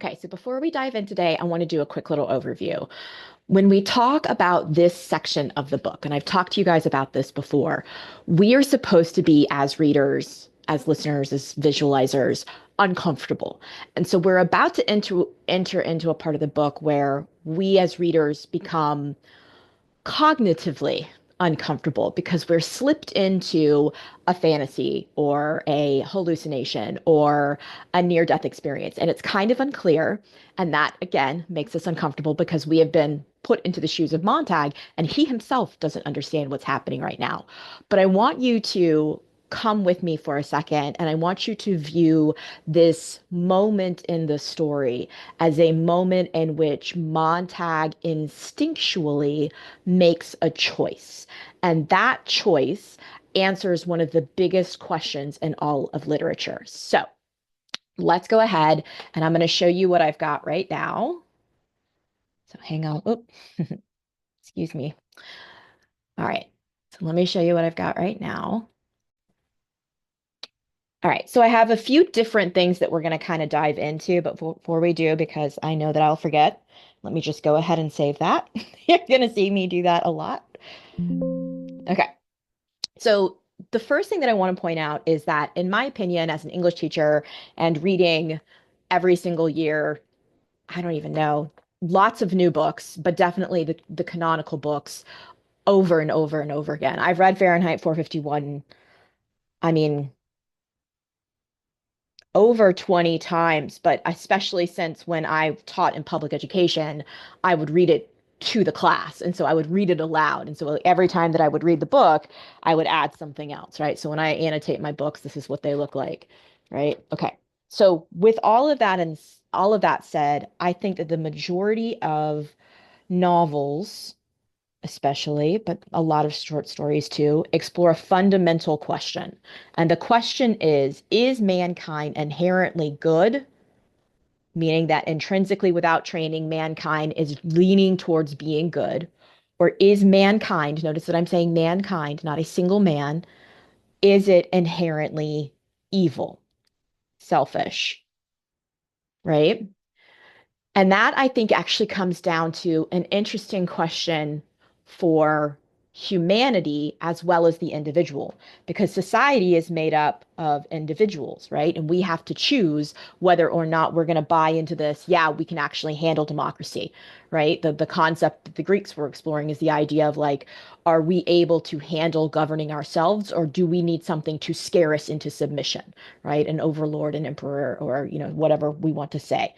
Okay, so before we dive in today, I want to do a quick little overview. When we talk about this section of the book, and I've talked to you guys about this before, we are supposed to be, as readers, as listeners, as visualizers, uncomfortable. And so we're about to enter into a part of the book where we as readers become cognitively uncomfortable because we're slipped into a fantasy or a hallucination or a near-death experience. And it's kind of unclear. And that, again, makes us uncomfortable because we have been put into the shoes of Montag and he himself doesn't understand what's happening right now. But I want you to come with me for a second and I want you to view this moment in the story as a moment in which Montag instinctually makes a choice. And that choice answers one of the biggest questions in all of literature. So let's go ahead and I'm going to show you what I've got right now. So hang on. Oh, excuse me. All right. So let me show you what I've got right now. All right. So I have a few different things that we're going to kind of dive into, but before we do, because I know that I'll forget, let me just go ahead and save that. You're going to see me do that a lot. Okay. So the first thing that I want to point out is that, in my opinion, as an English teacher and reading every single year, I don't even know, lots of new books, but definitely the canonical books over and over and over again. I've read Fahrenheit 451, I mean, over 20 times, but especially since when I taught in public education, I would read it to the class. And so I would read it aloud. And so every time that I would read the book, I would add something else, right? So when I annotate my books, this is what they look like, right? Okay. So with all of that and all of that said, I think that the majority of novels especially, but a lot of short stories too, explore a fundamental question. And the question is mankind inherently good? Meaning that intrinsically, without training, mankind is leaning towards being good? Or is mankind, notice that I'm saying mankind, not a single man, is it inherently evil, selfish, right? And that I think actually comes down to an interesting question for humanity as well as the individual, because society is made up of individuals, right? And we have to choose whether or not we're going to buy into this. Yeah, we can actually handle democracy, right? The concept that the Greeks were exploring is the idea of like, are we able to handle governing ourselves, or do we need something to scare us into submission, right? An overlord, an emperor, or whatever we want to say.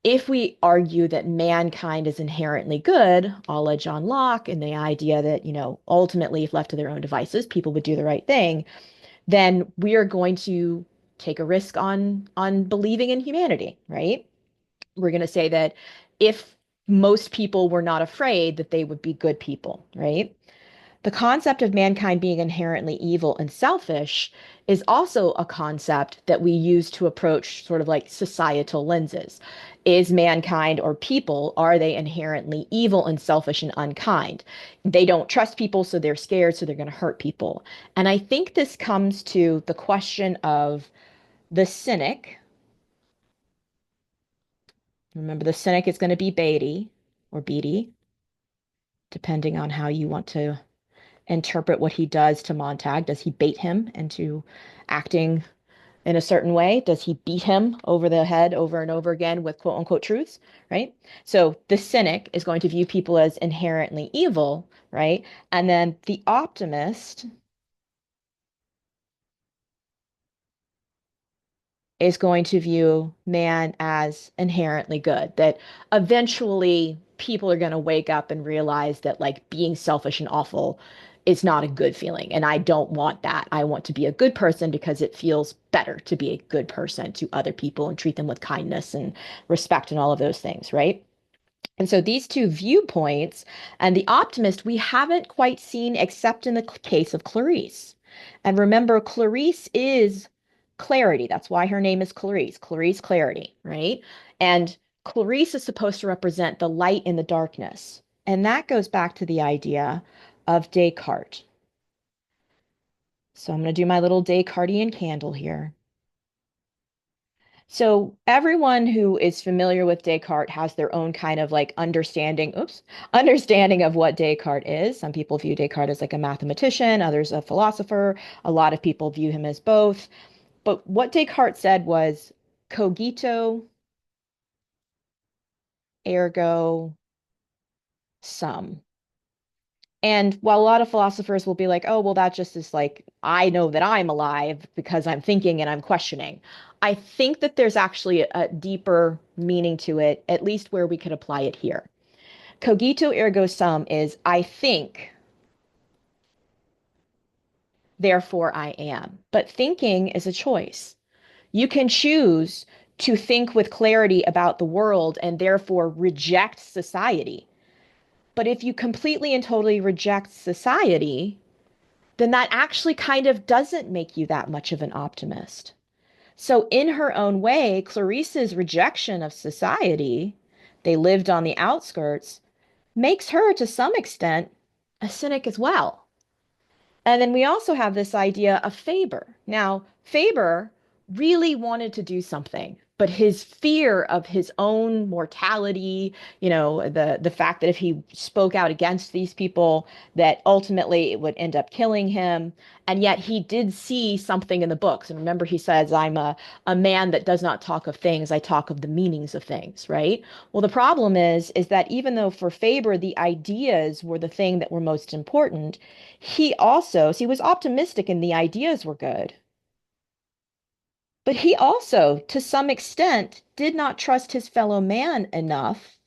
If we argue that mankind is inherently good, a la John Locke, and the idea that, ultimately, if left to their own devices, people would do the right thing, then we are going to take a risk on believing in humanity, right? We're going to say that if most people were not afraid, that they would be good people, right? The concept of mankind being inherently evil and selfish is also a concept that we use to approach sort of like societal lenses. Is mankind or people, are they inherently evil and selfish and unkind? They don't trust people, so they're scared, so they're going to hurt people. And I think this comes to the question of the cynic. Remember, the cynic is going to be Beatty or Beatty, depending on how you want to interpret what he does to Montag. Does he bait him into acting in a certain way? Does he beat him over the head over and over again with quote unquote truths, right? So the cynic is going to view people as inherently evil, right? And then the optimist is going to view man as inherently good, that eventually people are going to wake up and realize that like being selfish and awful is not a good feeling. And I don't want that. I want to be a good person because it feels better to be a good person to other people and treat them with kindness and respect and all of those things, right? And so these two viewpoints and the optimist we haven't quite seen except in the case of Clarice. And remember, Clarice is clarity. That's why her name is Clarice, Clarice Clarity, right? And Clarice is supposed to represent the light in the darkness. And that goes back to the idea of Descartes. So I'm going to do my little Descartesian candle here. So everyone who is familiar with Descartes has their own kind of like understanding of what Descartes is. Some people view Descartes as like a mathematician, others a philosopher. A lot of people view him as both. But what Descartes said was cogito ergo sum. And while a lot of philosophers will be like, oh, well, that just is like, I know that I'm alive because I'm thinking and I'm questioning. I think that there's actually a deeper meaning to it, at least where we could apply it here. Cogito ergo sum is I think, therefore I am. But thinking is a choice. You can choose to think with clarity about the world and therefore reject society. But if you completely and totally reject society, then that actually kind of doesn't make you that much of an optimist. So, in her own way, Clarice's rejection of society, they lived on the outskirts, makes her to some extent a cynic as well. And then we also have this idea of Faber. Now, Faber really wanted to do something, but his fear of his own mortality, the fact that if he spoke out against these people, that ultimately it would end up killing him. And yet he did see something in the books. And remember, he says, I'm a man that does not talk of things, I talk of the meanings of things, right? Well, the problem is that even though for Faber the ideas were the thing that were most important, he was optimistic and the ideas were good, but he also, to some extent, did not trust his fellow man enough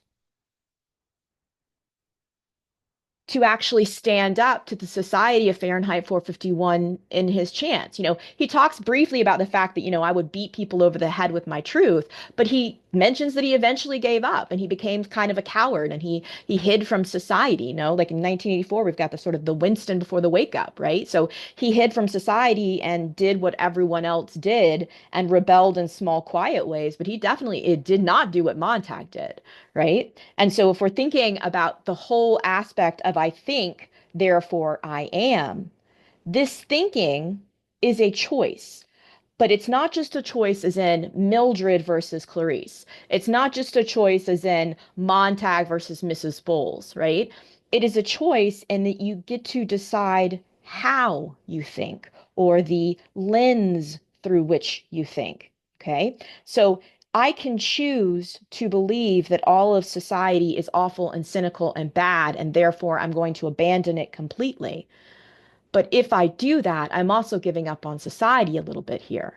to actually stand up to the Society of Fahrenheit 451 in his chants. He talks briefly about the fact that, I would beat people over the head with my truth, but he mentions that he eventually gave up and he became kind of a coward and he hid from society, like in 1984 we've got the sort of the Winston before the wake up, right? So he hid from society and did what everyone else did and rebelled in small quiet ways, but he definitely it did not do what Montag did, right? And so if we're thinking about the whole aspect of I think, therefore I am, this thinking is a choice. But it's not just a choice as in Mildred versus Clarice. It's not just a choice as in Montag versus Mrs. Bowles, right? It is a choice in that you get to decide how you think or the lens through which you think. Okay. So I can choose to believe that all of society is awful and cynical and bad, and therefore I'm going to abandon it completely. But if I do that, I'm also giving up on society a little bit here.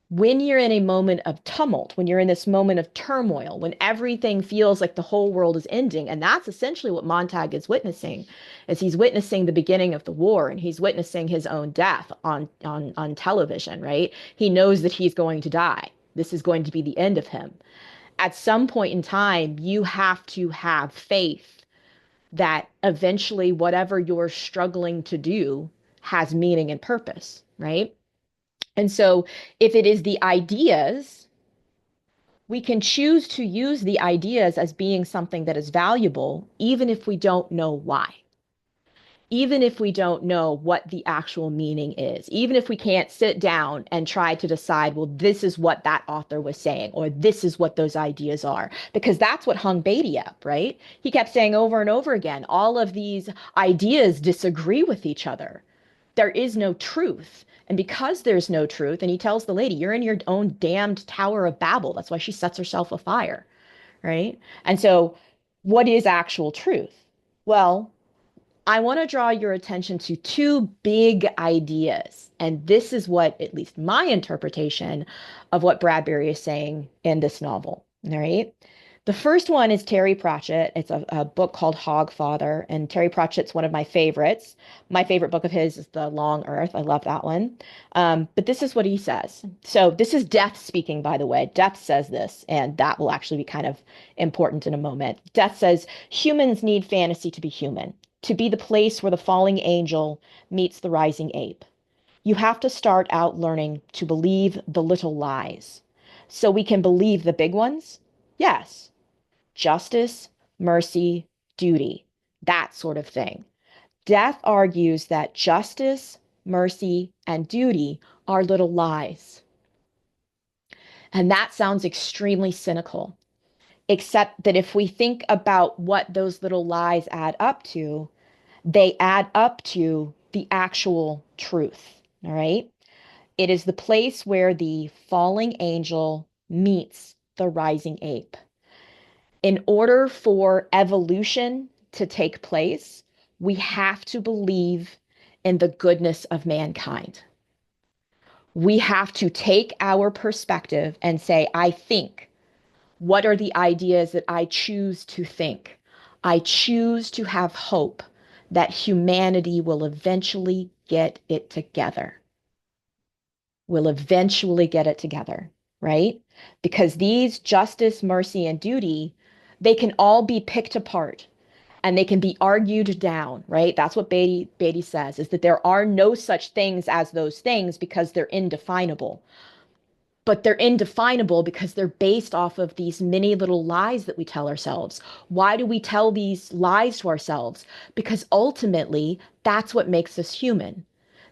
When you're in a moment of tumult, when you're in this moment of turmoil, when everything feels like the whole world is ending, and that's essentially what Montag is witnessing, is he's witnessing the beginning of the war and he's witnessing his own death on television, right? He knows that he's going to die. This is going to be the end of him. At some point in time, you have to have faith that eventually whatever you're struggling to do has meaning and purpose, right? And so if it is the ideas, we can choose to use the ideas as being something that is valuable, even if we don't know why, even if we don't know what the actual meaning is, even if we can't sit down and try to decide, well, this is what that author was saying, or this is what those ideas are, because that's what hung Beatty up, right? He kept saying over and over again, all of these ideas disagree with each other. There is no truth. And because there's no truth, and he tells the lady, you're in your own damned Tower of Babel. That's why she sets herself afire, right? And so, what is actual truth? Well, I want to draw your attention to two big ideas. And this is what, at least my interpretation of what Bradbury is saying in this novel. All right. The first one is Terry Pratchett. It's a book called Hogfather, and Terry Pratchett's one of my favorites. My favorite book of his is The Long Earth. I love that one. But this is what he says. So this is Death speaking, by the way. Death says this, and that will actually be kind of important in a moment. Death says, humans need fantasy to be human, to be the place where the falling angel meets the rising ape. You have to start out learning to believe the little lies. So we can believe the big ones? Yes. Justice, mercy, duty, that sort of thing. Death argues that justice, mercy, and duty are little lies. And that sounds extremely cynical, except that if we think about what those little lies add up to, they add up to the actual truth. All right. It is the place where the falling angel meets the rising ape. In order for evolution to take place, we have to believe in the goodness of mankind. We have to take our perspective and say, I think, what are the ideas that I choose to think? I choose to have hope that humanity will eventually get it together. Will eventually get it together, right? Because these justice, mercy, and duty, they can all be picked apart and they can be argued down, right? That's what Beatty says, is that there are no such things as those things because they're indefinable. But they're indefinable because they're based off of these many little lies that we tell ourselves. Why do we tell these lies to ourselves? Because ultimately, that's what makes us human.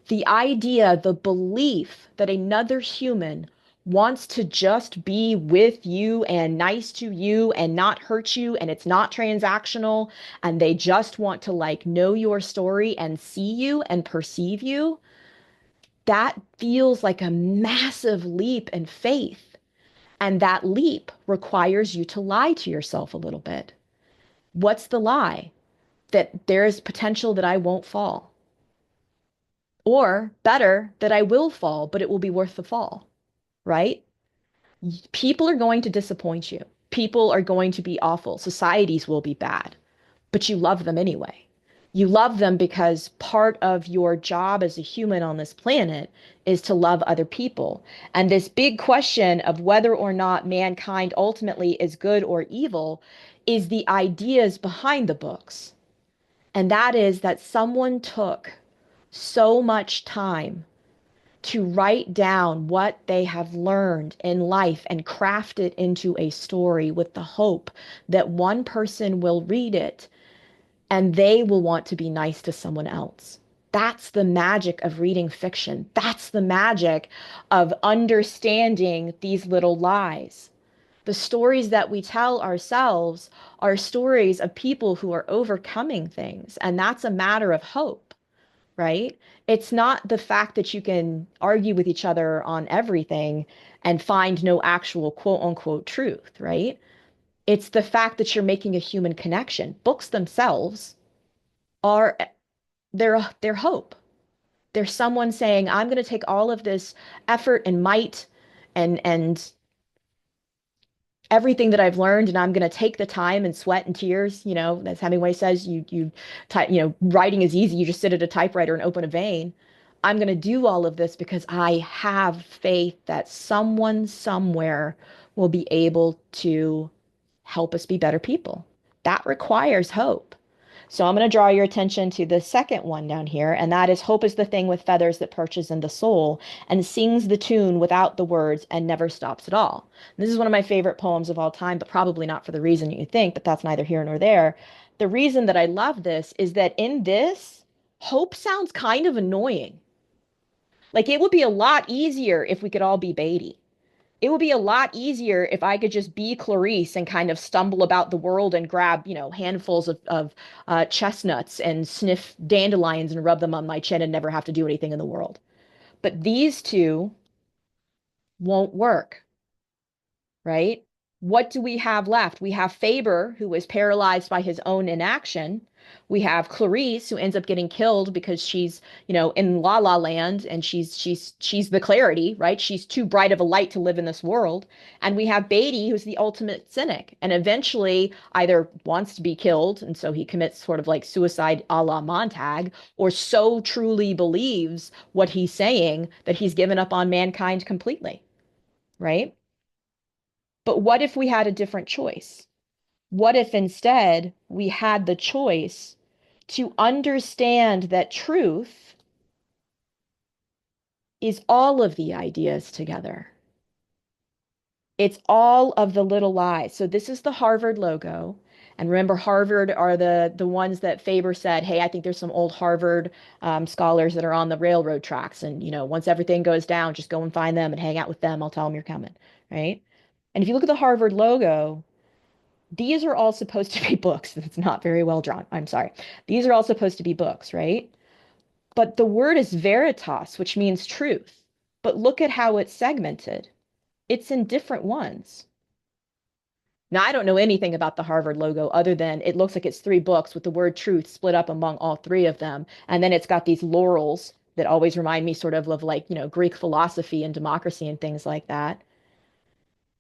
The idea, the belief that another human wants to just be with you and nice to you and not hurt you and it's not transactional and they just want to like know your story and see you and perceive you, that feels like a massive leap in faith. And that leap requires you to lie to yourself a little bit. What's the lie? That there is potential that I won't fall. Or better, that I will fall, but it will be worth the fall, right? People are going to disappoint you. People are going to be awful. Societies will be bad, but you love them anyway. You love them because part of your job as a human on this planet is to love other people. And this big question of whether or not mankind ultimately is good or evil is the ideas behind the books. And that is that someone took so much time to write down what they have learned in life and craft it into a story with the hope that one person will read it and they will want to be nice to someone else. That's the magic of reading fiction. That's the magic of understanding these little lies. The stories that we tell ourselves are stories of people who are overcoming things, and that's a matter of hope, right? It's not the fact that you can argue with each other on everything and find no actual quote unquote truth, right? It's the fact that you're making a human connection. Books themselves are their hope. They're someone saying, I'm going to take all of this effort and might and everything that I've learned, and I'm going to take the time and sweat and tears. You know, as Hemingway says, you type, you know, writing is easy. You just sit at a typewriter and open a vein. I'm going to do all of this because I have faith that someone somewhere will be able to help us be better people. That requires hope. So I'm going to draw your attention to the second one down here, and that is hope is the thing with feathers that perches in the soul and sings the tune without the words and never stops at all. And this is one of my favorite poems of all time, but probably not for the reason you think, but that's neither here nor there. The reason that I love this is that in this, hope sounds kind of annoying. Like it would be a lot easier if we could all be Beatty. It would be a lot easier if I could just be Clarice and kind of stumble about the world and grab, you know, handfuls of chestnuts and sniff dandelions and rub them on my chin and never have to do anything in the world. But these two won't work, right? What do we have left? We have Faber, who is paralyzed by his own inaction. We have Clarice, who ends up getting killed because she's, you know, in La La Land and she's the clarity, right? She's too bright of a light to live in this world. And we have Beatty, who's the ultimate cynic, and eventually either wants to be killed, and so he commits sort of like suicide a la Montag, or so truly believes what he's saying that he's given up on mankind completely, right? But what if we had a different choice? What if instead we had the choice to understand that truth is all of the ideas together? It's all of the little lies. So this is the Harvard logo. And remember, Harvard are the ones that Faber said, hey, I think there's some old Harvard scholars that are on the railroad tracks. And, you know, once everything goes down, just go and find them and hang out with them. I'll tell them you're coming, right? And if you look at the Harvard logo, these are all supposed to be books. It's not very well drawn. I'm sorry. These are all supposed to be books, right? But the word is veritas, which means truth. But look at how it's segmented. It's in different ones. Now, I don't know anything about the Harvard logo other than it looks like it's three books with the word truth split up among all three of them. And then it's got these laurels that always remind me sort of like, Greek philosophy and democracy and things like that.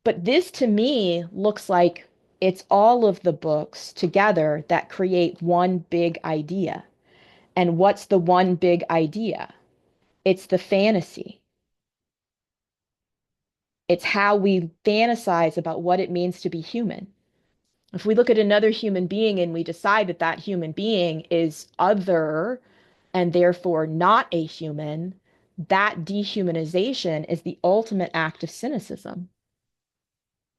But this to me looks like it's all of the books together that create one big idea. And what's the one big idea? It's the fantasy. It's how we fantasize about what it means to be human. If we look at another human being and we decide that that human being is other and therefore not a human, that dehumanization is the ultimate act of cynicism.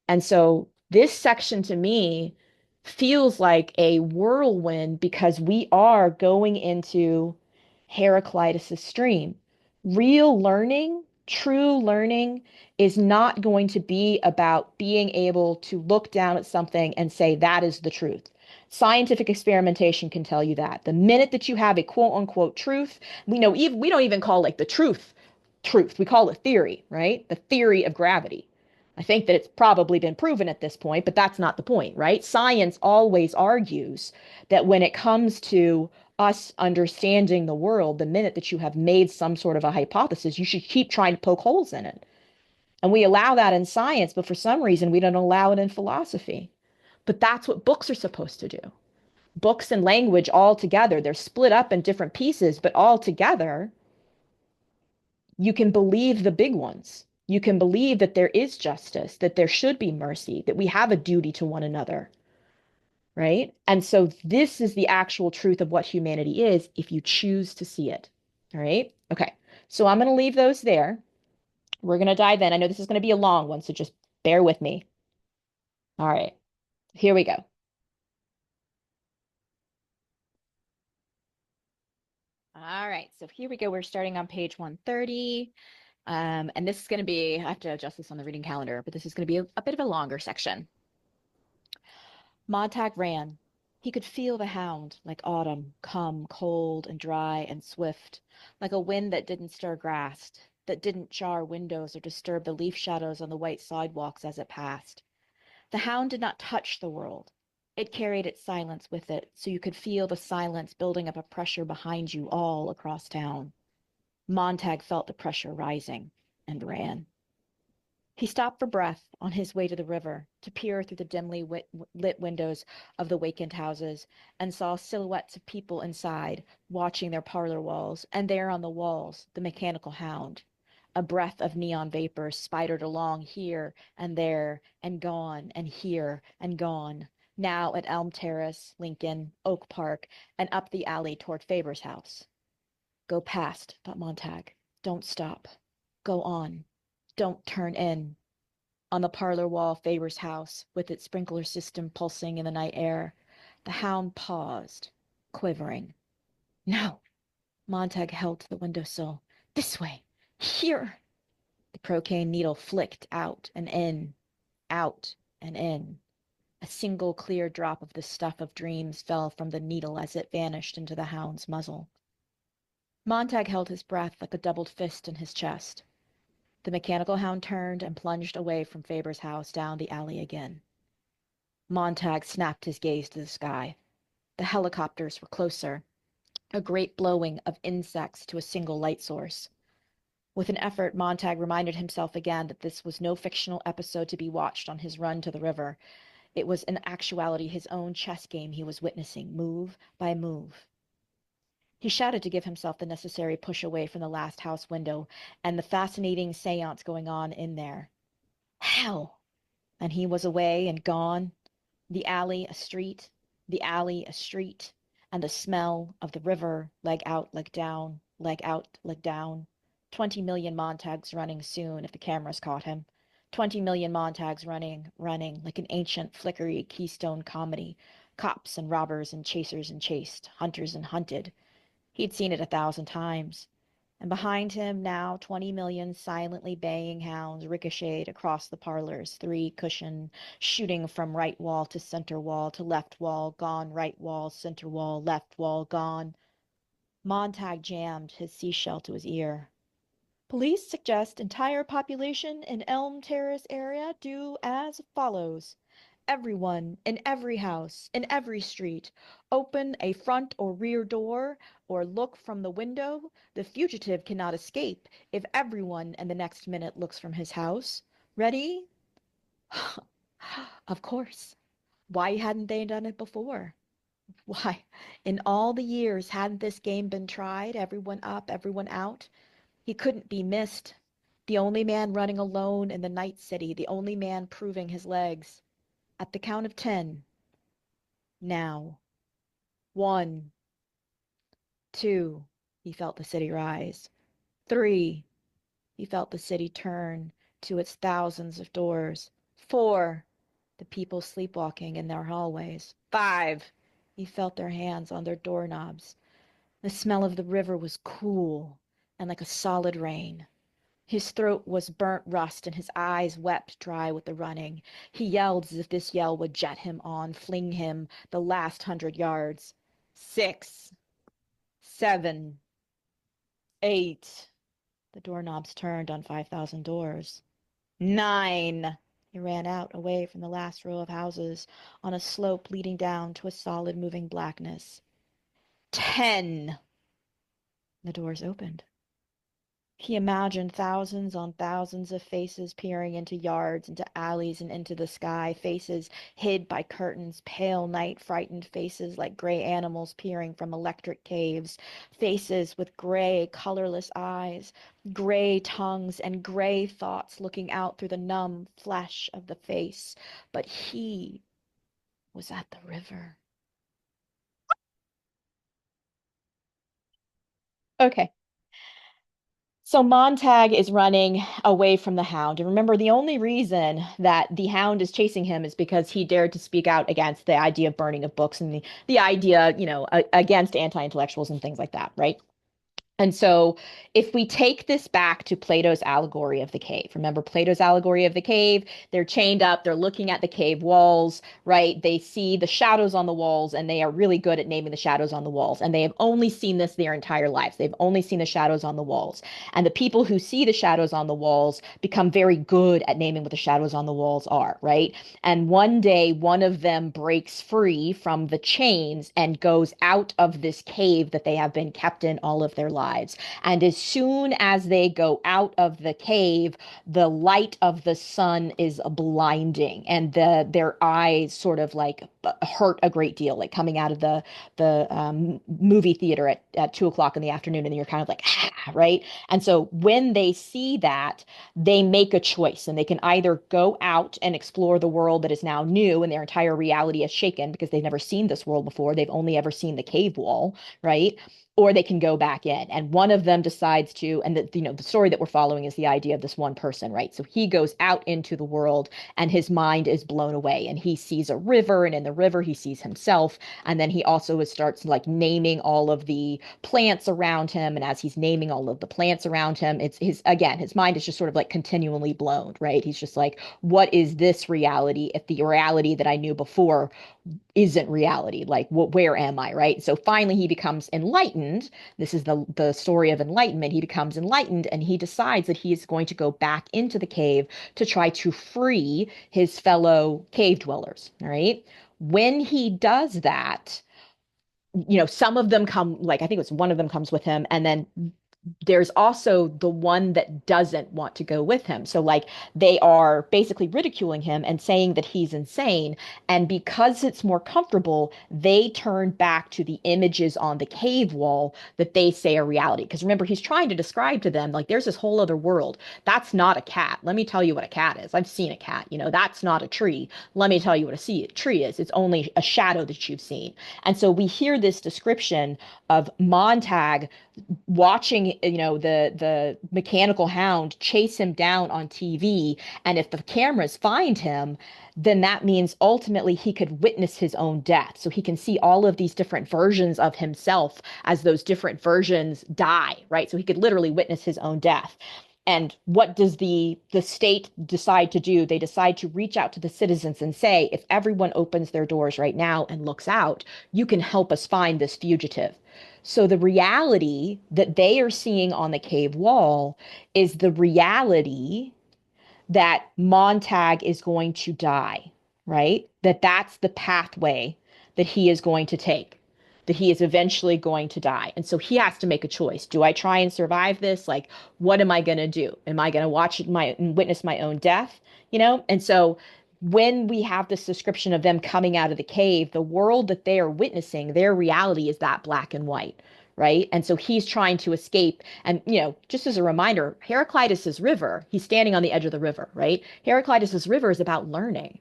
And so this section to me feels like a whirlwind because we are going into Heraclitus' stream. Real learning, true learning, is not going to be about being able to look down at something and say that is the truth. Scientific experimentation can tell you that. The minute that you have a quote unquote truth, we know even we don't even call like the truth. We call it theory, right? The theory of gravity. I think that it's probably been proven at this point, but that's not the point, right? Science always argues that when it comes to us understanding the world, the minute that you have made some sort of a hypothesis, you should keep trying to poke holes in it. And we allow that in science, but for some reason we don't allow it in philosophy. But that's what books are supposed to do. Books and language all together, they're split up in different pieces, but all together, you can believe the big ones. You can believe that there is justice, that there should be mercy, that we have a duty to one another, right? And so this is the actual truth of what humanity is if you choose to see it. All right? Okay. So I'm going to leave those there. We're going to dive in. I know this is going to be a long one, so just bear with me. All right. Here we go. All right. So here we go. We're starting on page 130. And this is going to be, I have to adjust this on the reading calendar, but this is going to be a bit of a longer section. Montag ran. He could feel the hound, like autumn, come cold and dry and swift, like a wind that didn't stir grass, that didn't jar windows or disturb the leaf shadows on the white sidewalks as it passed. The hound did not touch the world. It carried its silence with it, so you could feel the silence building up a pressure behind you all across town. Montag felt the pressure rising and ran. He stopped for breath on his way to the river, to peer through the dimly lit windows of the vacant houses, and saw silhouettes of people inside, watching their parlor walls, and there on the walls, the mechanical hound. A breath of neon vapor spidered along here and there, and gone, and here, and gone, now at Elm Terrace, Lincoln, Oak Park, and up the alley toward Faber's house. Go past, thought Montag. Don't stop. Go on. Don't turn in. On the parlor wall, Faber's house, with its sprinkler system pulsing in the night air, the hound paused, quivering. No! Montag held to the window-sill. This way! Here! The croquet needle flicked out and in, out and in. A single clear drop of the stuff of dreams fell from the needle as it vanished into the hound's muzzle. Montag held his breath like a doubled fist in his chest. The mechanical hound turned and plunged away from Faber's house down the alley again. Montag snapped his gaze to the sky. The helicopters were closer, a great blowing of insects to a single light source. With an effort, Montag reminded himself again that this was no fictional episode to be watched on his run to the river. It was in actuality his own chess game he was witnessing, move by move. He shouted to give himself the necessary push away from the last house window and the fascinating seance going on in there. Hell! And he was away and gone. The alley a street, the alley a street, and the smell of the river, leg out, leg down, leg out, leg down. 20 million Montags running soon if the cameras caught him. 20 million Montags running, running, like an ancient flickery Keystone comedy. Cops and robbers and chasers and chased, hunters and hunted. He'd seen it 1,000 times. And behind him now 20 million silently baying hounds ricocheted across the parlors, three cushion, shooting from right wall to center wall to left wall, gone, right wall, center wall, left wall, gone. Montag jammed his seashell to his ear. Police suggest entire population in Elm Terrace area do as follows. Everyone in every house, in every street, open a front or rear door or look from the window. The fugitive cannot escape if everyone in the next minute looks from his house. Ready? Of course. Why hadn't they done it before? Why, in all the years, hadn't this game been tried? Everyone up, everyone out. He couldn't be missed. The only man running alone in the night city, the only man proving his legs. At the count of 10. Now. 1, 2. He felt the city rise. 3. He felt the city turn to its thousands of doors. 4. The people sleepwalking in their hallways. 5. He felt their hands on their doorknobs. The smell of the river was cool and like a solid rain. His throat was burnt rust and his eyes wept dry with the running. He yelled as if this yell would jet him on, fling him the last 100 yards. 6, 7, 8. The doorknobs turned on 5,000 doors. 9. He ran out, away from the last row of houses, on a slope leading down to a solid moving blackness. 10. The doors opened. He imagined thousands on thousands of faces peering into yards, into alleys, and into the sky, faces hid by curtains, pale night frightened faces like gray animals peering from electric caves, faces with gray, colorless eyes, gray tongues, and gray thoughts looking out through the numb flesh of the face. But he was at the river. Okay. So Montag is running away from the Hound. And remember, the only reason that the Hound is chasing him is because he dared to speak out against the idea of burning of books and the idea, against anti-intellectuals and things like that, right? And so, if we take this back to Plato's allegory of the cave, remember Plato's allegory of the cave? They're chained up, they're looking at the cave walls, right? They see the shadows on the walls, and they are really good at naming the shadows on the walls. And they have only seen this their entire lives. They've only seen the shadows on the walls. And the people who see the shadows on the walls become very good at naming what the shadows on the walls are, right? And one day, one of them breaks free from the chains and goes out of this cave that they have been kept in all of their lives. And as soon as they go out of the cave, the light of the sun is blinding, and their eyes sort of like hurt a great deal, like coming out of the movie theater at 2 o'clock in the afternoon, and you're kind of like, right? And so when they see that, they make a choice, and they can either go out and explore the world that is now new and their entire reality is shaken because they've never seen this world before. They've only ever seen the cave wall, right? Or they can go back in. And one of them decides to, and the story that we're following is the idea of this one person, right? So he goes out into the world and his mind is blown away, and he sees a river, and in the river he sees himself. And then he also starts like naming all of the plants around him. And as he's naming all of the plants around him, it's his mind is just sort of like continually blown, right? He's just like, what is this reality if the reality that I knew before isn't reality? Like, where am I, right? So finally he becomes enlightened. This is the story of enlightenment. He becomes enlightened, and he decides that he is going to go back into the cave to try to free his fellow cave dwellers, all right? When he does that, some of them come, like I think it was one of them comes with him, and then there's also the one that doesn't want to go with him. So, like, they are basically ridiculing him and saying that he's insane. And because it's more comfortable, they turn back to the images on the cave wall that they say are reality. Because remember, he's trying to describe to them, like, there's this whole other world. That's not a cat. Let me tell you what a cat is. I've seen a cat. That's not a tree. Let me tell you what a tree is. It's only a shadow that you've seen. And so we hear this description of Montag watching seeing, the mechanical hound chase him down on TV. And if the cameras find him, then that means ultimately he could witness his own death. So he can see all of these different versions of himself as those different versions die, right? So he could literally witness his own death. And what does the state decide to do? They decide to reach out to the citizens and say, if everyone opens their doors right now and looks out, you can help us find this fugitive. So the reality that they are seeing on the cave wall is the reality that Montag is going to die, right? That's the pathway that he is going to take, that he is eventually going to die. And so he has to make a choice. Do I try and survive this? Like, what am I going to do? Am I going to watch my and witness my own death? And so when we have this description of them coming out of the cave, the world that they are witnessing, their reality is that black and white, right? And so he's trying to escape. And, just as a reminder, Heraclitus's river, he's standing on the edge of the river, right? Heraclitus's river is about learning.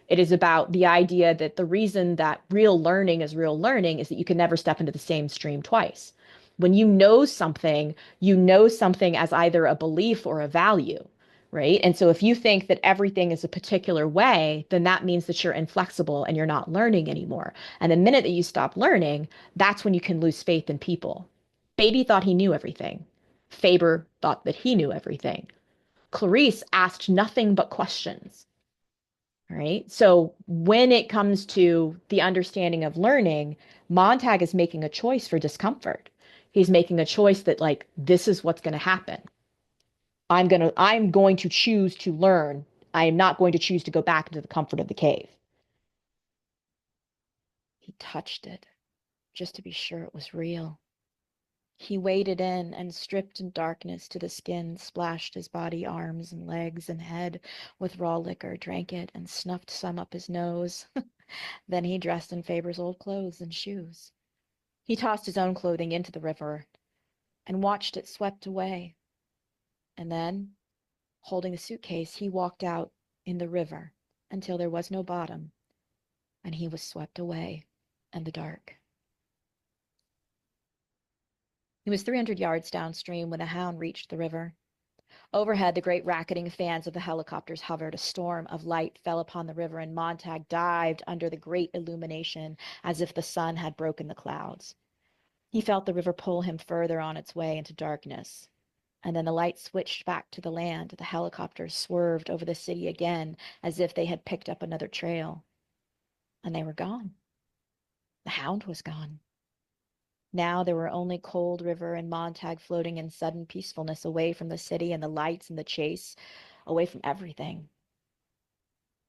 It is about the idea that the reason that real learning is that you can never step into the same stream twice. When you know something as either a belief or a value, right? And so if you think that everything is a particular way, then that means that you're inflexible and you're not learning anymore. And the minute that you stop learning, that's when you can lose faith in people. Beatty thought he knew everything. Faber thought that he knew everything. Clarice asked nothing but questions. Right. So when it comes to the understanding of learning, Montag is making a choice for discomfort. He's making a choice that, like, this is what's going to happen. I'm going to choose to learn. I am not going to choose to go back into the comfort of the cave. He touched it just to be sure it was real. He waded in and, stripped in darkness to the skin, splashed his body, arms and legs and head with raw liquor, drank it, and snuffed some up his nose. Then he dressed in Faber's old clothes and shoes. He tossed his own clothing into the river and watched it swept away. And then, holding the suitcase, he walked out in the river until there was no bottom, and he was swept away in the dark. He was 300 yards downstream when the hound reached the river. Overhead, the great racketing fans of the helicopters hovered. A storm of light fell upon the river, and Montag dived under the great illumination as if the sun had broken the clouds. He felt the river pull him further on its way into darkness. And then the light switched back to the land. The helicopters swerved over the city again as if they had picked up another trail. And they were gone. The hound was gone. Now there were only Cold River and Montag floating in sudden peacefulness, away from the city and the lights and the chase, away from everything.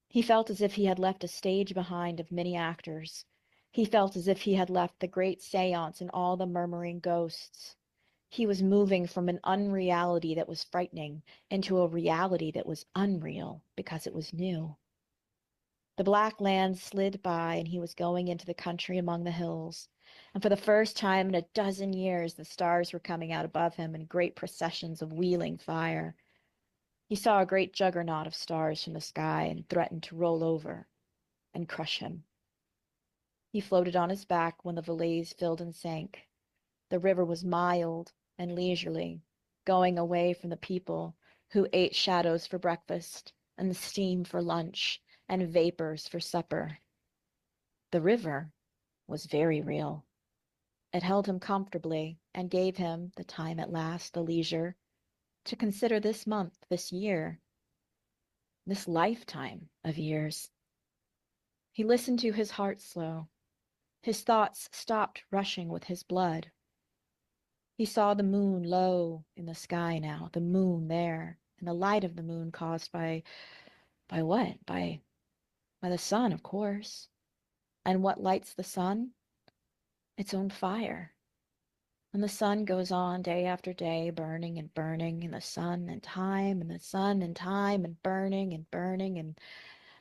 He felt as if he had left a stage behind of many actors. He felt as if he had left the great seance and all the murmuring ghosts. He was moving from an unreality that was frightening into a reality that was unreal because it was new. The black land slid by, and he was going into the country among the hills. And for the first time in a dozen years, the stars were coming out above him in great processions of wheeling fire. He saw a great juggernaut of stars from the sky and threatened to roll over and crush him. He floated on his back when the valleys filled and sank. The river was mild and leisurely, going away from the people who ate shadows for breakfast and steam for lunch and vapors for supper. The river was very real. It held him comfortably and gave him, the time at last, the leisure, to consider this month, this year, this lifetime of years. He listened to his heart slow. His thoughts stopped rushing with his blood. He saw the moon low in the sky now, the moon there, and the light of the moon caused by what? By the sun, of course. And what lights the sun? Its own fire. And the sun goes on day after day, burning and burning, and the sun and time, and the sun and time, and burning, and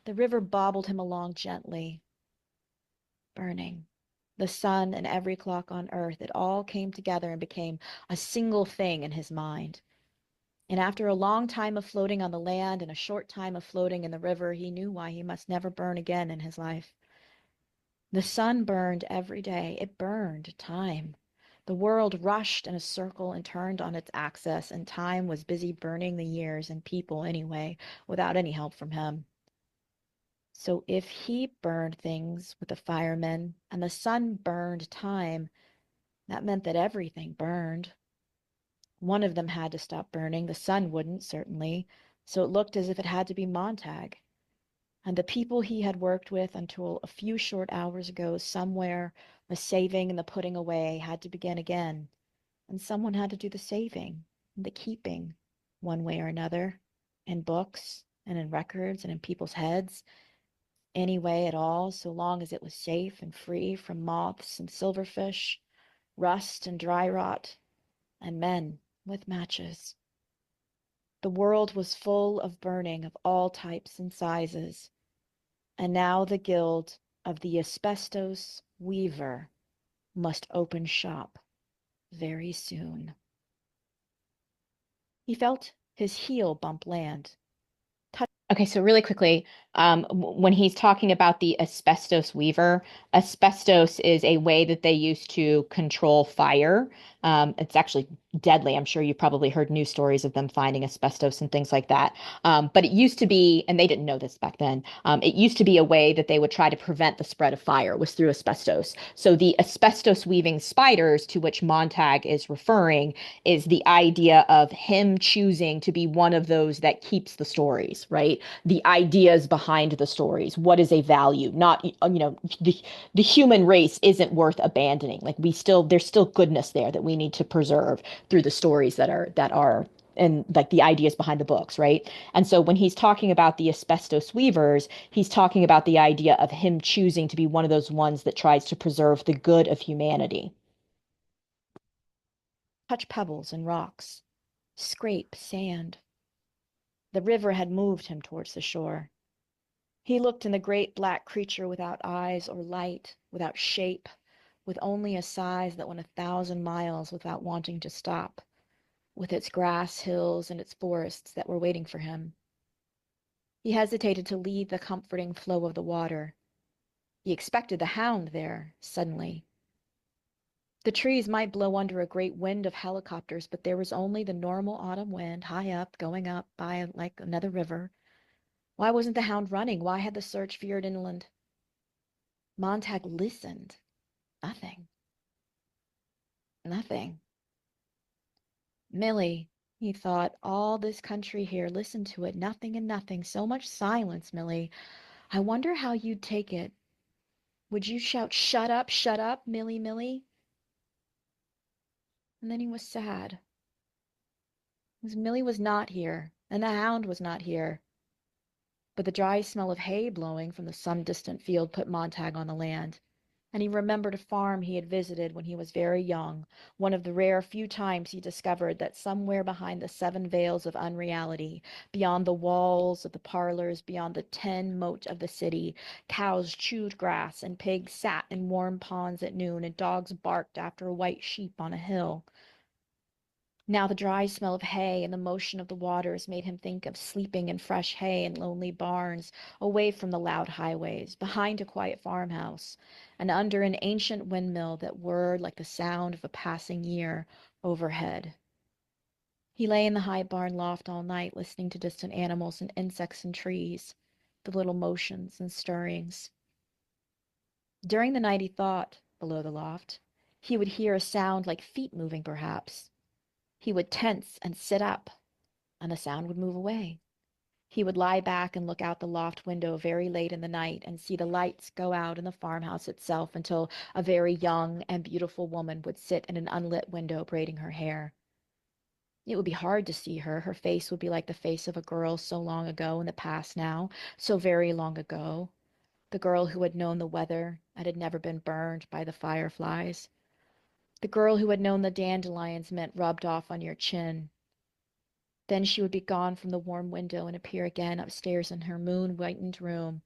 the river bobbled him along gently, burning. The sun and every clock on earth, it all came together and became a single thing in his mind. And after a long time of floating on the land and a short time of floating in the river, he knew why he must never burn again in his life. The sun burned every day. It burned time. The world rushed in a circle and turned on its axis, and time was busy burning the years and people anyway, without any help from him. So if he burned things with the firemen and the sun burned time, that meant that everything burned. One of them had to stop burning. The sun wouldn't, certainly. So it looked as if it had to be Montag. And the people he had worked with until a few short hours ago, somewhere, the saving and the putting away had to begin again. And someone had to do the saving and the keeping, one way or another, in books and in records and in people's heads, any way at all, so long as it was safe and free from moths and silverfish, rust and dry rot, and men with matches. The world was full of burning of all types and sizes, and now the guild of the asbestos weaver must open shop very soon. He felt his heel bump land. Okay, so really quickly, when he's talking about the asbestos weaver, asbestos is a way that they use to control fire. It's actually deadly. I'm sure you've probably heard news stories of them finding asbestos and things like that. But it used to be, and they didn't know this back then, it used to be a way that they would try to prevent the spread of fire was through asbestos. So the asbestos weaving spiders to which Montag is referring is the idea of him choosing to be one of those that keeps the stories, right? The ideas behind the stories. What is a value? Not, the human race isn't worth abandoning. Like there's still goodness there that we need to preserve through the stories that are and like the ideas behind the books, right? And so when he's talking about the asbestos weavers, he's talking about the idea of him choosing to be one of those ones that tries to preserve the good of humanity. Touch pebbles and rocks, scrape sand. The river had moved him towards the shore. He looked in the great black creature without eyes or light, without shape, with only a size that went 1,000 miles without wanting to stop, with its grass hills and its forests that were waiting for him. He hesitated to leave the comforting flow of the water. He expected the hound there, suddenly. The trees might blow under a great wind of helicopters, but there was only the normal autumn wind, high up, going up by like another river. Why wasn't the hound running? Why had the search veered inland? Montag listened. Nothing. Nothing. Millie, he thought, all this country here, listen to it, nothing and nothing, so much silence, Millie. I wonder how you'd take it. Would you shout, shut up, Millie, Millie? And then he was sad. Because Millie was not here, and the hound was not here. But the dry smell of hay blowing from some distant field put Montag on the land. And he remembered a farm he had visited when he was very young, one of the rare few times he discovered that somewhere behind the 7 veils of unreality, beyond the walls of the parlors, beyond the tin moat of the city, cows chewed grass and pigs sat in warm ponds at noon and dogs barked after a white sheep on a hill. Now the dry smell of hay and the motion of the waters made him think of sleeping in fresh hay in lonely barns, away from the loud highways, behind a quiet farmhouse, and under an ancient windmill that whirred like the sound of a passing year overhead. He lay in the high barn loft all night, listening to distant animals and insects and trees, the little motions and stirrings. During the night he thought, below the loft, he would hear a sound like feet moving perhaps. He would tense and sit up, and the sound would move away. He would lie back and look out the loft window very late in the night and see the lights go out in the farmhouse itself until a very young and beautiful woman would sit in an unlit window braiding her hair. It would be hard to see her. Her face would be like the face of a girl so long ago in the past now, so very long ago. The girl who had known the weather and had never been burned by the fireflies. The girl who had known the dandelions meant rubbed off on your chin. Then she would be gone from the warm window and appear again upstairs in her moon-whitened room,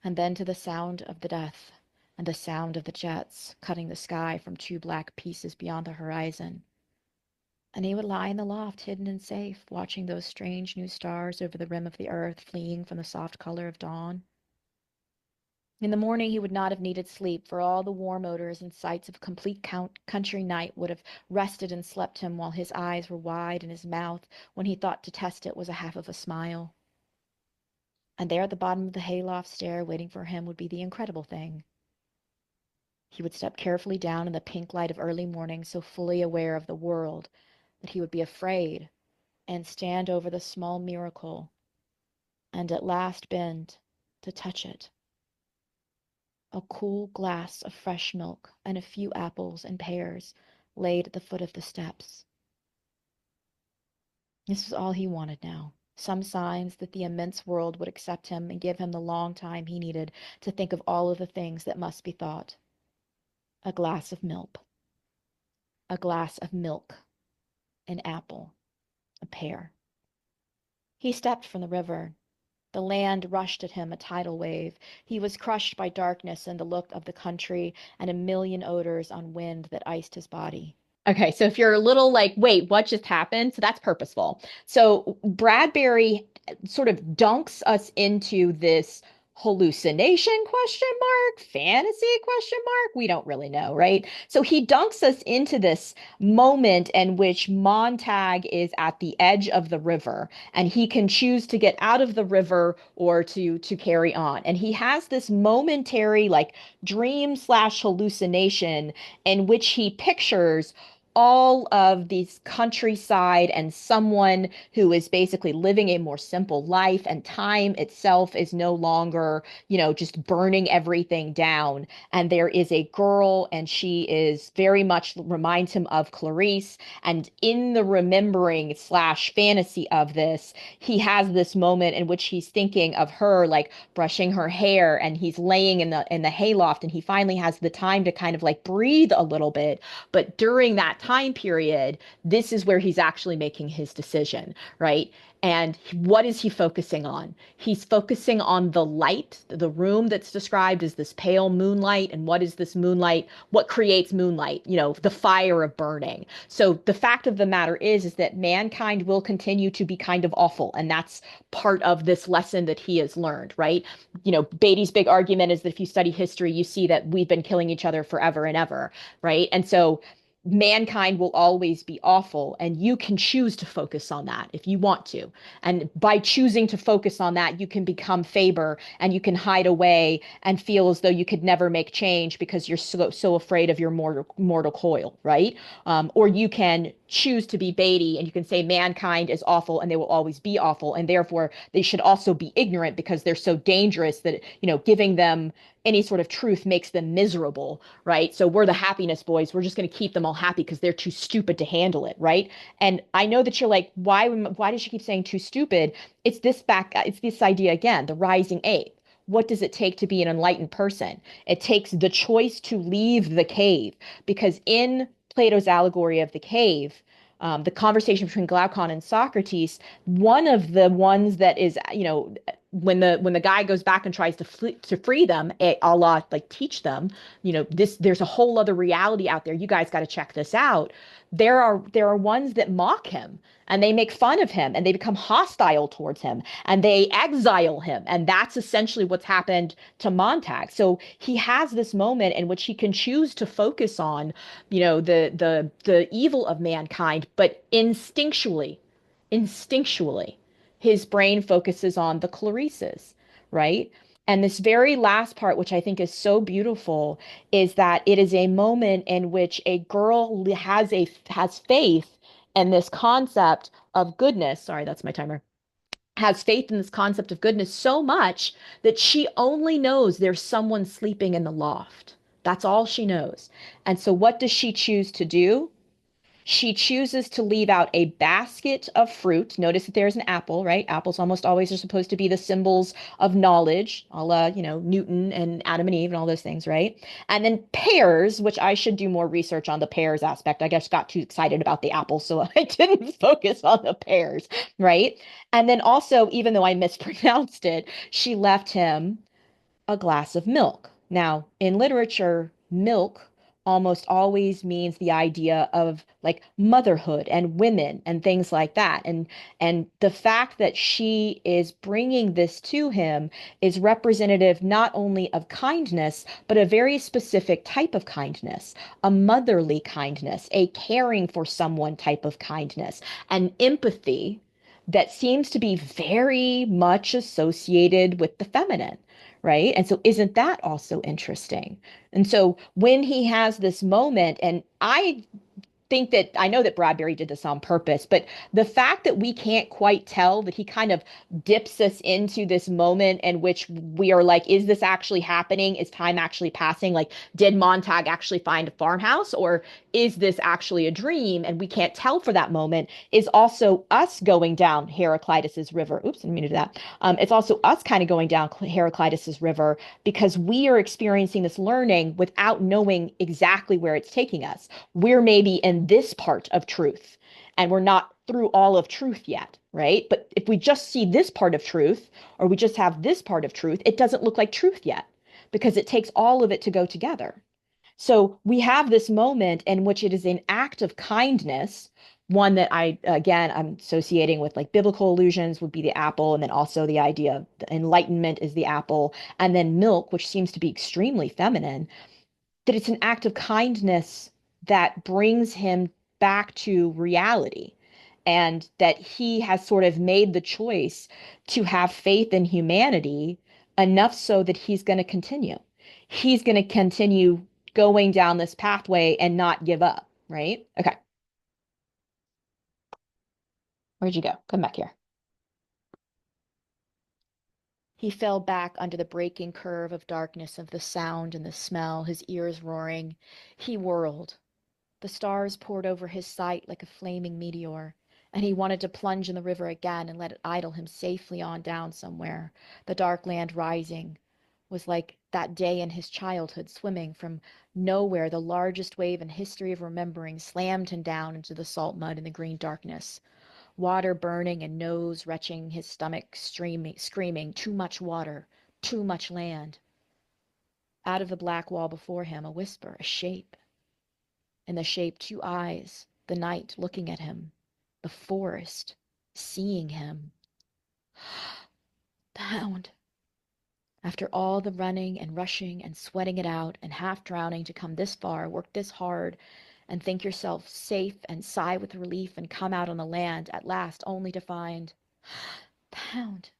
and then to the sound of the death, and the sound of the jets cutting the sky from 2 black pieces beyond the horizon. And he would lie in the loft, hidden and safe, watching those strange new stars over the rim of the earth fleeing from the soft color of dawn. In the morning he would not have needed sleep, for all the warm odors and sights of complete country night would have rested and slept him while his eyes were wide and his mouth, when he thought to test it, was a half of a smile. And there at the bottom of the hayloft stair, waiting for him, would be the incredible thing. He would step carefully down in the pink light of early morning, so fully aware of the world that he would be afraid, and stand over the small miracle, and at last bend to touch it. A cool glass of fresh milk and a few apples and pears laid at the foot of the steps. This was all he wanted now. Some signs that the immense world would accept him and give him the long time he needed to think of all of the things that must be thought. A glass of milk. A glass of milk. An apple. A pear. He stepped from the river. The land rushed at him, a tidal wave. He was crushed by darkness and the look of the country and a million odors on wind that iced his body. Okay, so if you're a little like, wait, what just happened? So that's purposeful. So Bradbury sort of dunks us into this hallucination question mark, fantasy question mark. We don't really know, right? So he dunks us into this moment in which Montag is at the edge of the river and he can choose to get out of the river or to carry on. And he has this momentary like dream slash hallucination in which he pictures all of these countryside and someone who is basically living a more simple life, and time itself is no longer, just burning everything down. And there is a girl, and she is very much reminds him of Clarice. And in the remembering slash fantasy of this, he has this moment in which he's thinking of her like brushing her hair, and he's laying in the hayloft, and he finally has the time to kind of like breathe a little bit. But during that time period, this is where he's actually making his decision, right? And what is he focusing on? He's focusing on the light, the room that's described as this pale moonlight. And what is this moonlight? What creates moonlight? The fire of burning. So the fact of the matter is that mankind will continue to be kind of awful. And that's part of this lesson that he has learned, right? Beatty's big argument is that if you study history, you see that we've been killing each other forever and ever, right? And so mankind will always be awful, and you can choose to focus on that if you want to. And by choosing to focus on that, you can become Faber, and you can hide away and feel as though you could never make change because you're so afraid of your mortal coil, right? Or you can choose to be Beatty, and you can say mankind is awful and they will always be awful, and therefore they should also be ignorant because they're so dangerous that giving them any sort of truth makes them miserable, right? So we're the happiness boys. We're just going to keep them all happy because they're too stupid to handle it, right? And I know that you're like, why does she keep saying too stupid? It's this idea again, the rising ape. What does it take to be an enlightened person? It takes the choice to leave the cave, because in Plato's allegory of the cave, the conversation between Glaucon and Socrates, one of the ones that is, when the guy goes back and tries to free them, a la like teach them, there's a whole other reality out there. You guys got to check this out. There are ones that mock him, and they make fun of him, and they become hostile towards him, and they exile him. And that's essentially what's happened to Montag. So he has this moment in which he can choose to focus on, the evil of mankind, but instinctually, his brain focuses on the Clarices, right? And this very last part, which I think is so beautiful, is that it is a moment in which a girl has faith in this concept of goodness. Sorry, that's my timer. Has faith in this concept of goodness so much that she only knows there's someone sleeping in the loft. That's all she knows. And so, what does she choose to do? She chooses to leave out a basket of fruit. Notice that there's an apple, right? Apples almost always are supposed to be the symbols of knowledge, a la, Newton and Adam and Eve and all those things, right? And then pears, which I should do more research on the pears aspect. I just got too excited about the apples, so I didn't focus on the pears, right? And then also, even though I mispronounced it, she left him a glass of milk. Now, in literature, milk almost always means the idea of like motherhood and women and things like that. And the fact that she is bringing this to him is representative not only of kindness, but a very specific type of kindness, a motherly kindness, a caring for someone type of kindness, and empathy that seems to be very much associated with the feminine, right? And so, isn't that also interesting? And so, when he has this moment, and I think that I know that Bradbury did this on purpose, but the fact that we can't quite tell that he kind of dips us into this moment in which we are like, is this actually happening? Is time actually passing? Like, did Montag actually find a farmhouse, or is this actually a dream? And we can't tell for that moment is also us going down Heraclitus's river. Oops, I didn't mean to do that. It's also us kind of going down Heraclitus's river because we are experiencing this learning without knowing exactly where it's taking us. We're maybe in this part of truth and we're not through all of truth yet, right? But if we just see this part of truth or we just have this part of truth, it doesn't look like truth yet because it takes all of it to go together. So we have this moment in which it is an act of kindness, one that I'm associating with like biblical allusions would be the apple, and then also the idea of the enlightenment is the apple, and then milk, which seems to be extremely feminine, that it's an act of kindness that brings him back to reality. And that he has sort of made the choice to have faith in humanity enough so that he's going to continue. He's going to continue going down this pathway and not give up, right? Okay. Where'd you go? Come back here. He fell back under the breaking curve of darkness of the sound and the smell, his ears roaring. He whirled. The stars poured over his sight like a flaming meteor, and he wanted to plunge in the river again and let it idle him safely on down somewhere. The dark land rising was like that day in his childhood, swimming from nowhere. The largest wave in history of remembering slammed him down into the salt mud in the green darkness. Water burning and nose retching, his stomach screaming, too much water, too much land. Out of the black wall before him, a whisper, a shape. In the shape, two eyes, the night looking at him, the forest seeing him. The hound. After all the running and rushing and sweating it out and half drowning to come this far, work this hard, and think yourself safe and sigh with relief and come out on the land at last only to find the hound.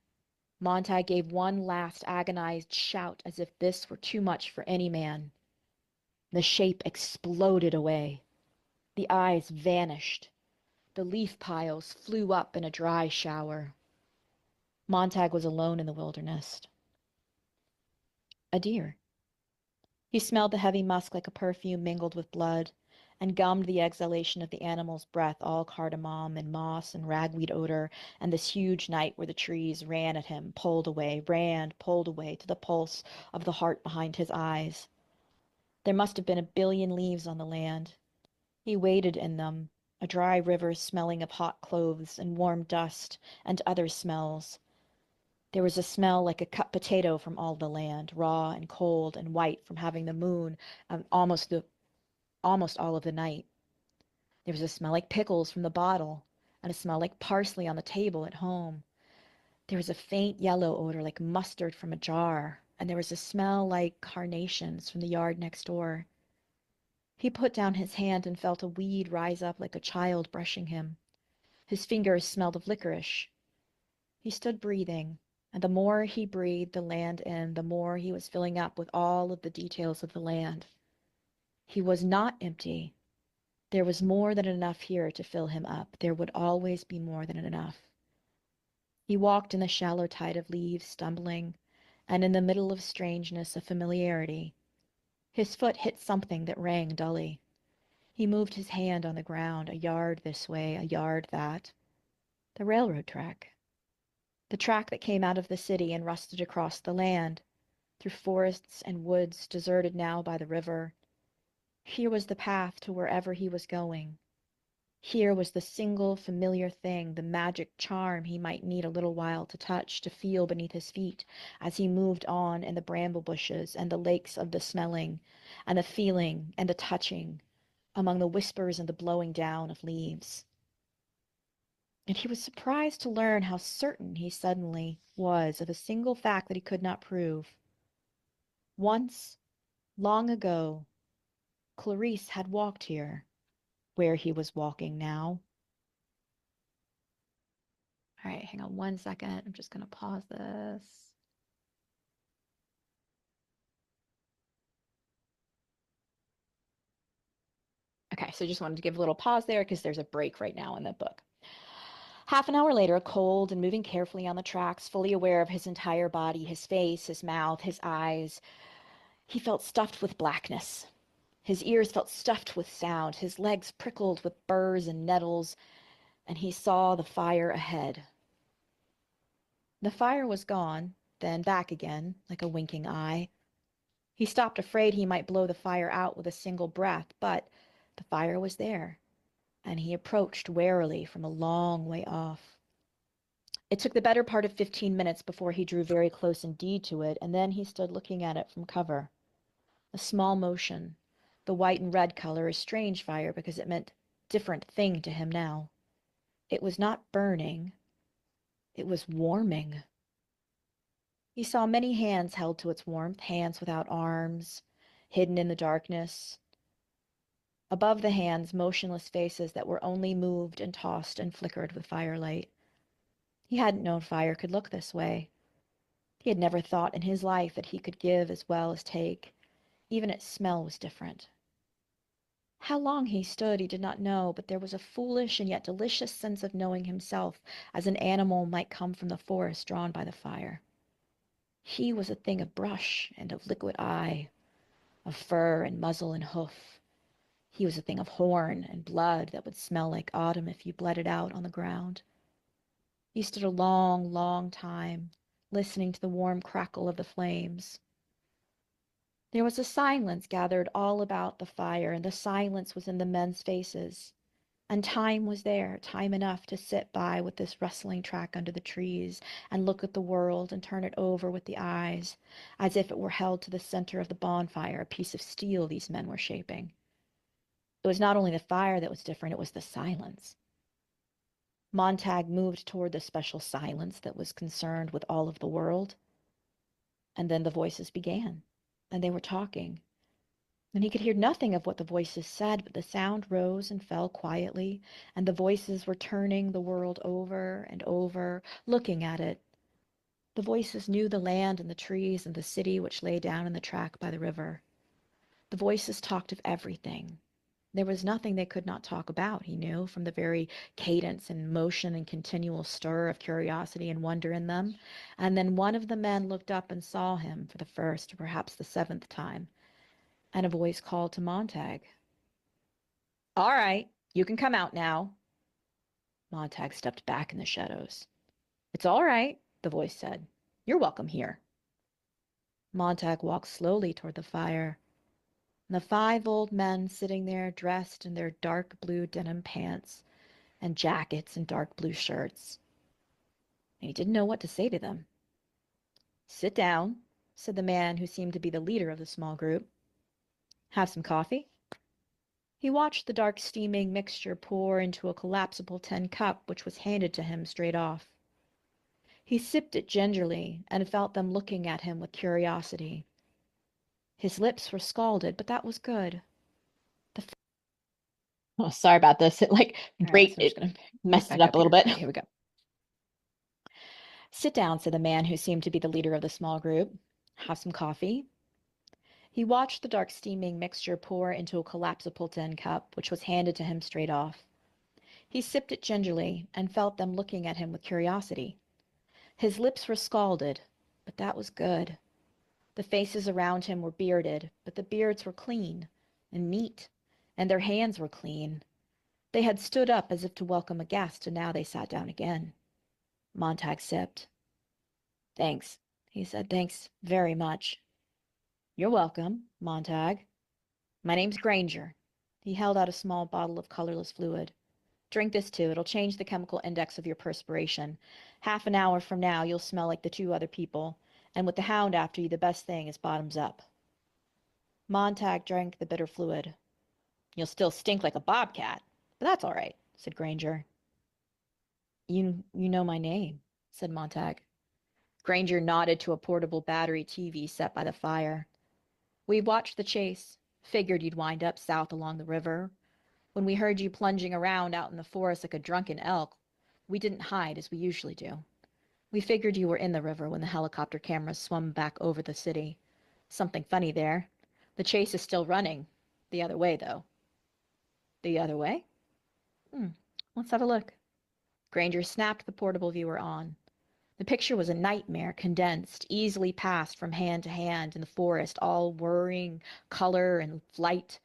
Montag gave one last agonized shout as if this were too much for any man. The shape exploded away. The eyes vanished. The leaf piles flew up in a dry shower. Montag was alone in the wilderness. A deer. He smelled the heavy musk like a perfume mingled with blood, and gummed the exhalation of the animal's breath, all cardamom and moss and ragweed odor, and this huge night where the trees ran at him, pulled away to the pulse of the heart behind his eyes. There must have been a billion leaves on the land. He waded in them, a dry river smelling of hot clothes and warm dust and other smells. There was a smell like a cut potato from all the land, raw and cold and white from having the moon almost all of the night. There was a smell like pickles from the bottle, and a smell like parsley on the table at home. There was a faint yellow odor like mustard from a jar, and there was a smell like carnations from the yard next door. He put down his hand and felt a weed rise up like a child brushing him. His fingers smelled of licorice. He stood breathing, and the more he breathed the land in, the more he was filling up with all of the details of the land. He was not empty. There was more than enough here to fill him up. There would always be more than enough. He walked in the shallow tide of leaves, stumbling, and in the middle of strangeness, of familiarity. His foot hit something that rang dully. He moved his hand on the ground, a yard this way, a yard that. The railroad track. The track that came out of the city and rusted across the land, through forests and woods deserted now by the river. Here was the path to wherever he was going. Here was the single familiar thing, the magic charm he might need a little while to touch, to feel beneath his feet as he moved on in the bramble bushes and the lakes of the smelling and the feeling and the touching among the whispers and the blowing down of leaves. And he was surprised to learn how certain he suddenly was of a single fact that he could not prove. Once, long ago, Clarisse had walked here, where he was walking now. All right, hang on 1 second. I'm just going to pause this. Okay, so just wanted to give a little pause there because there's a break right now in the book. Half an hour later, cold and moving carefully on the tracks, fully aware of his entire body, his face, his mouth, his eyes, he felt stuffed with blackness. His ears felt stuffed with sound, his legs prickled with burrs and nettles, and he saw the fire ahead. The fire was gone, then back again, like a winking eye. He stopped, afraid he might blow the fire out with a single breath, but the fire was there, and he approached warily from a long way off. It took the better part of 15 minutes before he drew very close indeed to it, and then he stood looking at it from cover. A small motion. The white and red color, a strange fire because it meant different thing to him now. It was not burning. It was warming. He saw many hands held to its warmth, hands without arms, hidden in the darkness. Above the hands, motionless faces that were only moved and tossed and flickered with firelight. He hadn't known fire could look this way. He had never thought in his life that he could give as well as take. Even its smell was different. How long he stood he did not know, but there was a foolish and yet delicious sense of knowing himself as an animal might come from the forest drawn by the fire. He was a thing of brush and of liquid eye, of fur and muzzle and hoof. He was a thing of horn and blood that would smell like autumn if you bled it out on the ground. He stood a long, long time, listening to the warm crackle of the flames. There was a silence gathered all about the fire, and the silence was in the men's faces. And time was there, time enough to sit by with this rustling track under the trees and look at the world and turn it over with the eyes, as if it were held to the center of the bonfire, a piece of steel these men were shaping. It was not only the fire that was different, it was the silence. Montag moved toward the special silence that was concerned with all of the world. And then the voices began, and they were talking. And he could hear nothing of what the voices said, but the sound rose and fell quietly, and the voices were turning the world over and over, looking at it. The voices knew the land and the trees and the city which lay down in the track by the river. The voices talked of everything. There was nothing they could not talk about, he knew, from the very cadence and motion and continual stir of curiosity and wonder in them. And then one of the men looked up and saw him for the first or perhaps the seventh time, and a voice called to Montag. "All right, you can come out now." Montag stepped back in the shadows. "It's all right," the voice said. "You're welcome here." Montag walked slowly toward the fire. And the five old men sitting there dressed in their dark blue denim pants and jackets and dark blue shirts. And he didn't know what to say to them. "Sit down," said the man who seemed to be the leader of the small group. "Have some coffee?" He watched the dark steaming mixture pour into a collapsible tin cup which was handed to him straight off. He sipped it gingerly and felt them looking at him with curiosity. His lips were scalded, but that was good. The Oh, sorry about this. It like All right, so I'm just it going to messed it back up up a little here. bit. All right, here we go. "Sit down," said the man who seemed to be the leader of the small group. "Have some coffee?" He watched the dark steaming mixture pour into a collapsible tin cup, which was handed to him straight off. He sipped it gingerly and felt them looking at him with curiosity. His lips were scalded, but that was good. The faces around him were bearded, but the beards were clean and neat, and their hands were clean. They had stood up as if to welcome a guest, and now they sat down again. Montag sipped. "Thanks," he said. "Thanks very much." "You're welcome, Montag. My name's Granger." He held out a small bottle of colorless fluid. Drink this too. It'll change the chemical index of your perspiration. Half an hour from now, you'll smell like the two other people. And with the hound after you, the best thing is bottoms up. Montag drank the bitter fluid. You'll still stink like a bobcat, but that's all right, said Granger. You know my name, said Montag. Granger nodded to a portable battery TV set by the fire. We watched the chase. Figured you'd wind up south along the river. When we heard you plunging around out in the forest like a drunken elk, we didn't hide as we usually do. We figured you were in the river when the helicopter cameras swum back over the city. Something funny there. The chase is still running. The other way, though. The other way? Let's have a look. Granger snapped the portable viewer on. The picture was a nightmare, condensed, easily passed from hand to hand in the forest, all whirring color and light,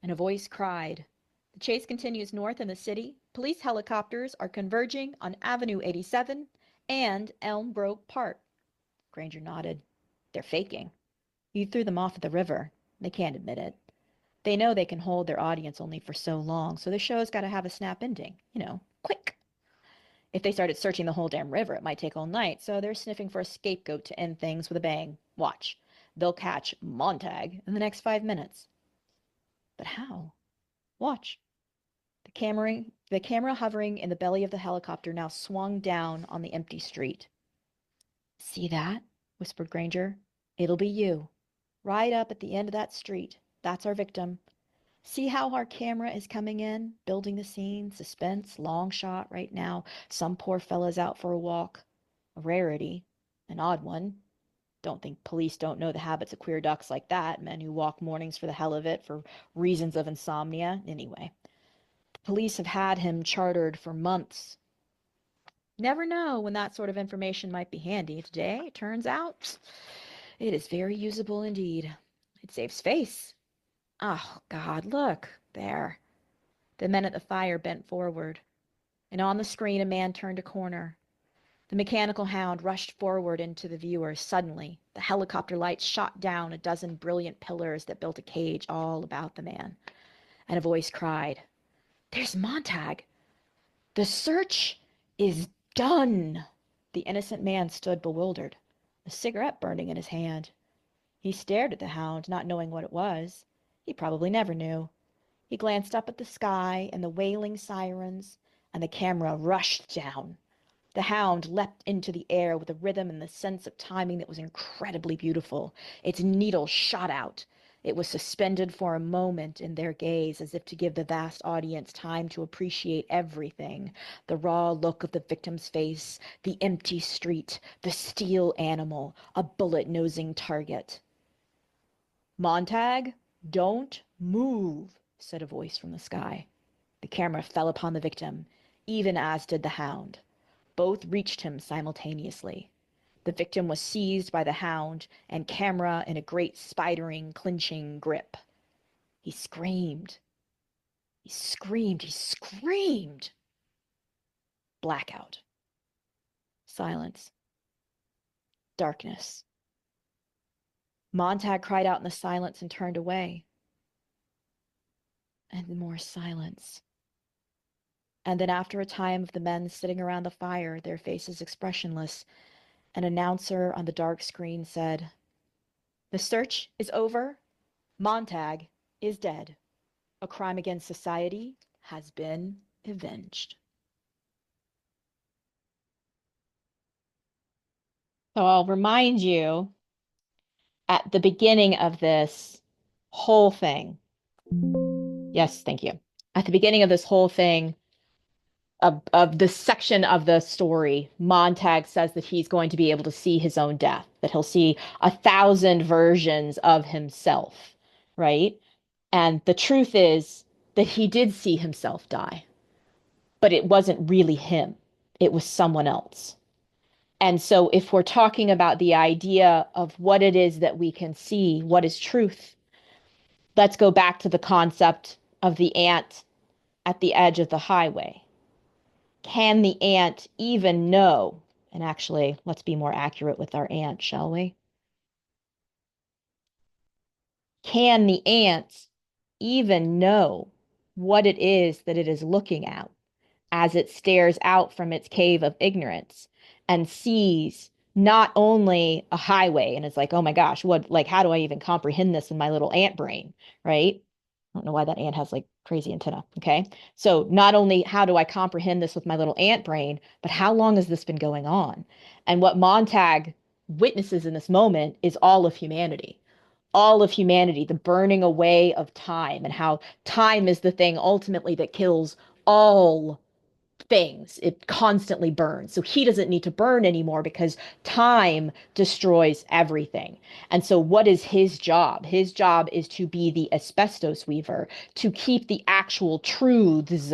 and a voice cried, "The chase continues north in the city. Police helicopters are converging on Avenue 87 and Elmbrook Park." Granger nodded. "They're faking. You threw them off at the river. They can't admit it. They know they can hold their audience only for so long, so the show's got to have a snap ending. Quick. If they started searching the whole damn river, it might take all night, so they're sniffing for a scapegoat to end things with a bang. Watch. They'll catch Montag in the next 5 minutes." "But how?" "Watch." The camera hovering in the belly of the helicopter now swung down on the empty street. "See that?" whispered Granger. "It'll be you. Right up at the end of that street. That's our victim. See how our camera is coming in, building the scene, suspense, long shot right now. Some poor fella's out for a walk. A rarity. An odd one. Don't think police don't know the habits of queer ducks like that, men who walk mornings for the hell of it, for reasons of insomnia. Anyway, the police have had him chartered for months. Never know when that sort of information might be handy. Today, it turns out, it is very usable indeed. It saves face. Oh, God, look. There. The men at the fire bent forward, and on the screen a man turned a corner. The mechanical hound rushed forward into the viewer. Suddenly, the helicopter lights shot down a dozen brilliant pillars that built a cage all about the man. And a voice cried, "There's Montag! The search is done!" The innocent man stood bewildered, a cigarette burning in his hand. He stared at the hound, not knowing what it was. He probably never knew. He glanced up at the sky and the wailing sirens, and the camera rushed down. The hound leapt into the air with a rhythm and the sense of timing that was incredibly beautiful. Its needle shot out. It was suspended for a moment in their gaze, as if to give the vast audience time to appreciate everything. The raw look of the victim's face, the empty street, the steel animal, a bullet-nosing target. "Montag, don't move," said a voice from the sky. The camera fell upon the victim, even as did the hound. Both reached him simultaneously. The victim was seized by the hound and camera in a great spidering, clinching grip. He screamed. He screamed. He screamed. Blackout. Silence. Darkness. Montag cried out in the silence and turned away. And more silence. And then after a time of the men sitting around the fire, their faces expressionless, an announcer on the dark screen said, "The search is over. Montag is dead. A crime against society has been avenged." So I'll remind you at the beginning of this whole thing. Yes, thank you. At the beginning of this whole thing, of this section of the story, Montag says that he's going to be able to see his own death, that he'll see 1,000 versions of himself, right? And the truth is that he did see himself die, but it wasn't really him, it was someone else. And so, if we're talking about the idea of what it is that we can see, what is truth, let's go back to the concept of the ant at the edge of the highway. Can the ant even know? And actually, let's be more accurate with our ant, shall we? Can the ant even know what it is that it is looking at? as it stares out from its cave of ignorance and sees not only a highway and is like, oh my gosh, what, like, how do I even comprehend this in my little ant brain, right? I don't know why that ant has like crazy antenna. Okay. So not only how do I comprehend this with my little ant brain, but how long has this been going on? And what Montag witnesses in this moment is all of humanity, the burning away of time, and how time is the thing ultimately that kills all things. It constantly burns. So he doesn't need to burn anymore because time destroys everything. And so what is his job? His job is to be the asbestos weaver, to keep the actual truths.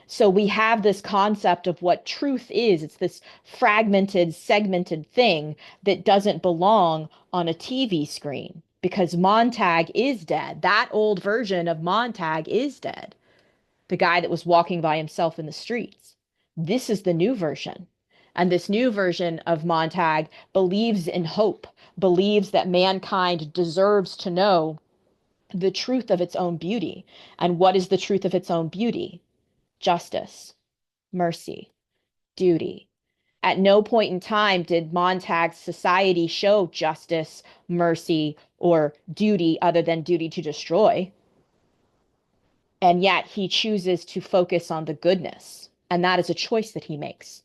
So we have this concept of what truth is. It's this fragmented, segmented thing that doesn't belong on a TV screen because Montag is dead. That old version of Montag is dead, the guy that was walking by himself in the streets. This is the new version. And this new version of Montag believes in hope, believes that mankind deserves to know the truth of its own beauty. And what is the truth of its own beauty? Justice, mercy, duty. At no point in time did Montag's society show justice, mercy, or duty other than duty to destroy. And yet he chooses to focus on the goodness. And that is a choice that he makes,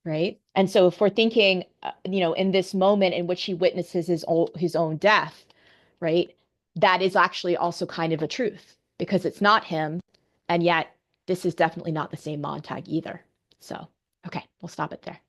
right? And so if we're thinking, in this moment in which he witnesses his own death, right? That is actually also kind of a truth because it's not him. And yet this is definitely not the same Montag either. So, okay, we'll stop it there.